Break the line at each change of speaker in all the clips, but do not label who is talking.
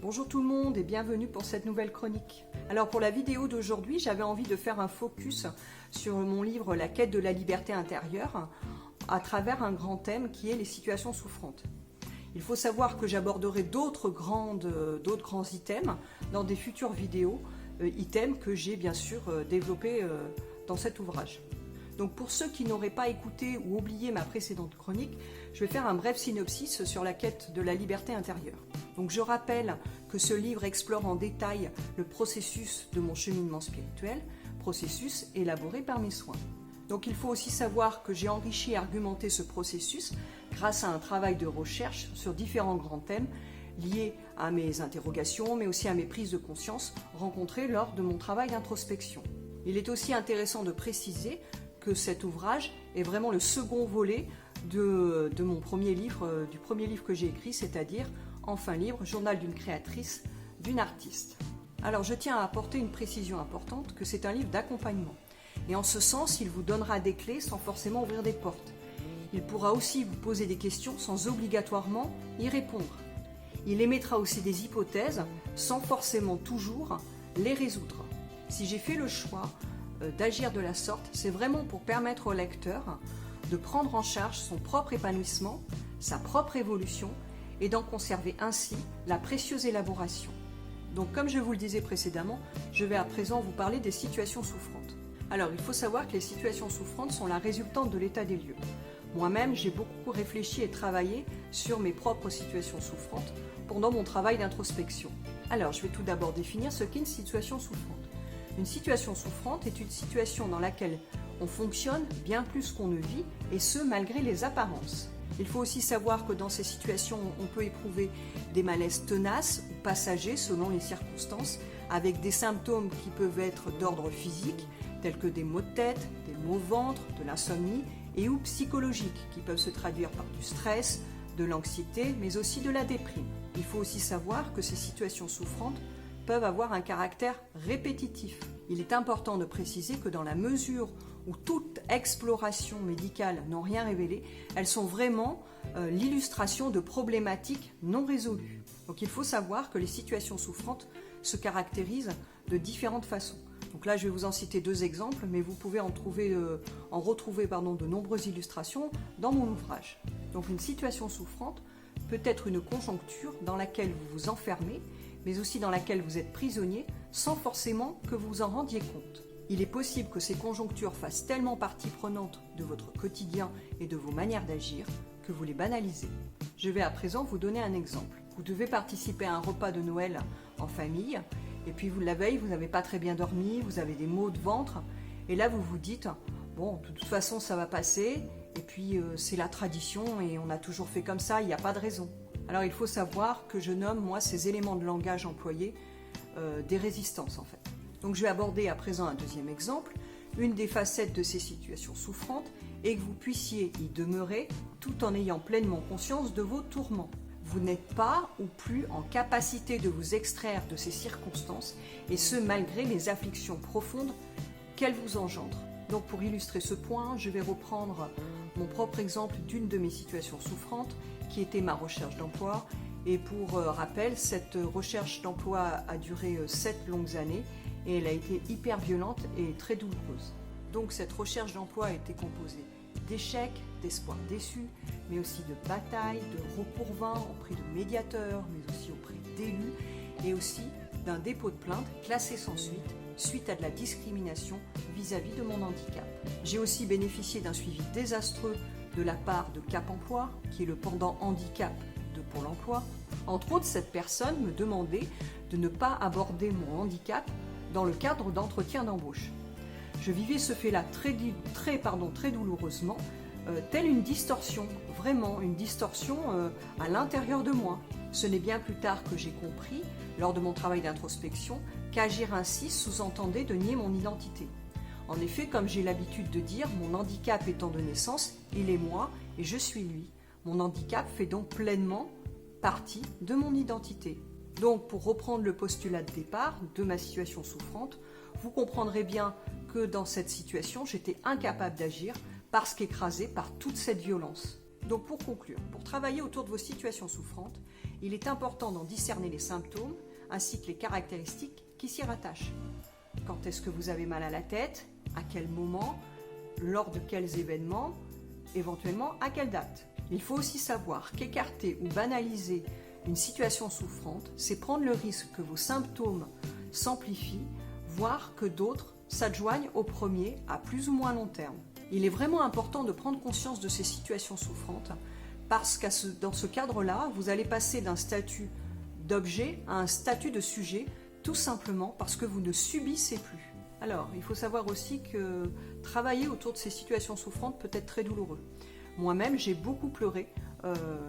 Bonjour tout le monde et bienvenue pour cette nouvelle chronique. Alors pour la vidéo d'aujourd'hui, j'avais envie de faire un focus sur mon livre La quête de la liberté intérieure à travers un grand thème qui est les situations souffrantes. Il faut savoir que j'aborderai d'autres grands items dans des futures vidéos, items que j'ai bien sûr développés dans cet ouvrage. Donc pour ceux qui n'auraient pas écouté ou oublié ma précédente chronique, je vais faire un bref synopsis sur la quête de la liberté intérieure. Donc je rappelle que ce livre explore en détail le processus de mon cheminement spirituel, processus élaboré par mes soins. Donc il faut aussi savoir que j'ai enrichi et argumenté ce processus grâce à un travail de recherche sur différents grands thèmes liés à mes interrogations, mais aussi à mes prises de conscience rencontrées lors de mon travail d'introspection. Il est aussi intéressant de préciser que cet ouvrage est vraiment le second volet de mon premier livre, du premier livre que j'ai écrit, c'est-à-dire Enfin libre, journal d'une créatrice, d'une artiste. Alors je tiens à apporter une précision importante, que c'est un livre d'accompagnement. Et en ce sens, il vous donnera des clés sans forcément ouvrir des portes. Il pourra aussi vous poser des questions sans obligatoirement y répondre. Il émettra aussi des hypothèses sans forcément toujours les résoudre. Si j'ai fait le choix d'agir de la sorte, c'est vraiment pour permettre au lecteur de prendre en charge son propre épanouissement, sa propre évolution et d'en conserver ainsi la précieuse élaboration. Donc comme je vous le disais précédemment, je vais à présent vous parler des situations souffrantes. Alors il faut savoir que les situations souffrantes sont la résultante de l'état des lieux. Moi-même, j'ai beaucoup réfléchi et travaillé sur mes propres situations souffrantes pendant mon travail d'introspection. Alors je vais tout d'abord définir ce qu'est une situation souffrante. Une situation souffrante est une situation dans laquelle on fonctionne bien plus qu'on ne vit, et ce malgré les apparences. Il faut aussi savoir que dans ces situations, on peut éprouver des malaises tenaces ou passagers selon les circonstances, avec des symptômes qui peuvent être d'ordre physique, tels que des maux de tête, des maux au ventre, de l'insomnie, et ou psychologiques, qui peuvent se traduire par du stress, de l'anxiété, mais aussi de la déprime. Il faut aussi savoir que ces situations souffrantes peuvent avoir un caractère répétitif. Il est important de préciser que dans la mesure où toute exploration médicale n'ont rien révélé, elles sont vraiment l'illustration de problématiques non résolues. Donc il faut savoir que les situations souffrantes se caractérisent de différentes façons. Donc là je vais vous en citer deux exemples, mais vous pouvez en retrouver de nombreuses illustrations dans mon ouvrage. Donc une situation souffrante peut être une conjoncture dans laquelle vous vous enfermez, mais aussi dans laquelle vous êtes prisonnier sans forcément que vous vous en rendiez compte. Il est possible que ces conjonctures fassent tellement partie prenante de votre quotidien et de vos manières d'agir que vous les banalisez. Je vais à présent vous donner un exemple. Vous devez participer à un repas de Noël en famille, et puis la veille, vous n'avez pas très bien dormi, vous avez des maux de ventre, et là vous vous dites « bon, de toute façon ça va passer, et puis c'est la tradition, et on a toujours fait comme ça, il n'y a pas de raison ». Alors il faut savoir que je nomme, moi, ces éléments de langage employés des résistances en fait. Donc je vais aborder à présent un deuxième exemple. Une des facettes de ces situations souffrantes est que vous puissiez y demeurer tout en ayant pleinement conscience de vos tourments. Vous n'êtes pas ou plus en capacité de vous extraire de ces circonstances, et ce malgré les afflictions profondes qu'elles vous engendrent. Donc pour illustrer ce point, je vais reprendre mon propre exemple d'une de mes situations souffrantes qui était ma recherche d'emploi. Et pour rappel, cette recherche d'emploi a duré 7 longues années et elle a été hyper violente et très douloureuse. Donc cette recherche d'emploi a été composée d'échecs, d'espoirs déçus, mais aussi de batailles, de recours vains auprès de médiateurs, mais aussi auprès d'élus, et aussi d'un dépôt de plainte classé sans suite à de la discrimination vis-à-vis de mon handicap. J'ai aussi bénéficié d'un suivi désastreux de la part de Cap Emploi, qui est le pendant handicap de Pôle Emploi. Entre autres, cette personne me demandait de ne pas aborder mon handicap dans le cadre d'entretiens d'embauche. Je vivais ce fait-là très douloureusement, telle une distorsion, vraiment une distorsion à l'intérieur de moi. Ce n'est bien plus tard que j'ai compris, lors de mon travail d'introspection, qu'agir ainsi sous-entendait de nier mon identité. En effet, comme j'ai l'habitude de dire, mon handicap étant de naissance, il est moi et je suis lui. Mon handicap fait donc pleinement partie de mon identité. Donc, pour reprendre le postulat de départ de ma situation souffrante, vous comprendrez bien que dans cette situation, j'étais incapable d'agir parce qu'écrasée par toute cette violence. Donc pour conclure, pour travailler autour de vos situations souffrantes, il est important d'en discerner les symptômes ainsi que les caractéristiques qui s'y rattachent. Quand est-ce que vous avez mal à la tête? À quel moment? Lors de quels événements? Éventuellement à quelle date? Il faut aussi savoir qu'écarter ou banaliser une situation souffrante, c'est prendre le risque que vos symptômes s'amplifient, voire que d'autres s'adjoignent au premier à plus ou moins long terme. Il est vraiment important de prendre conscience de ces situations souffrantes parce que dans ce cadre-là, vous allez passer d'un statut d'objet à un statut de sujet, tout simplement parce que vous ne subissez plus. Alors, il faut savoir aussi que travailler autour de ces situations souffrantes peut être très douloureux. Moi-même, j'ai beaucoup pleuré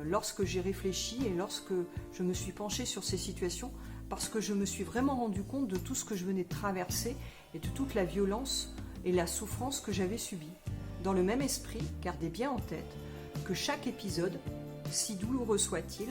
lorsque j'ai réfléchi et lorsque je me suis penchée sur ces situations parce que je me suis vraiment rendu compte de tout ce que je venais de traverser et de toute la violence et la souffrance que j'avais subie. Dans le même esprit, gardez bien en tête que chaque épisode, si douloureux soit-il,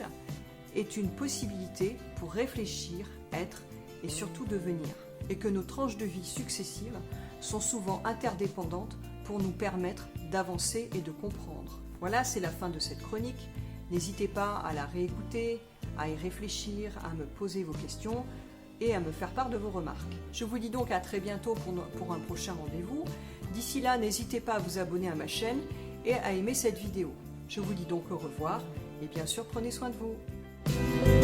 est une possibilité pour réfléchir, être et surtout devenir. Et que nos tranches de vie successives sont souvent interdépendantes pour nous permettre d'avancer et de comprendre. Voilà, c'est la fin de cette chronique. N'hésitez pas à la réécouter, à y réfléchir, à me poser vos questions et à me faire part de vos remarques. Je vous dis donc à très bientôt pour un prochain rendez-vous. D'ici là, n'hésitez pas à vous abonner à ma chaîne et à aimer cette vidéo. Je vous dis donc au revoir et bien sûr, prenez soin de vous.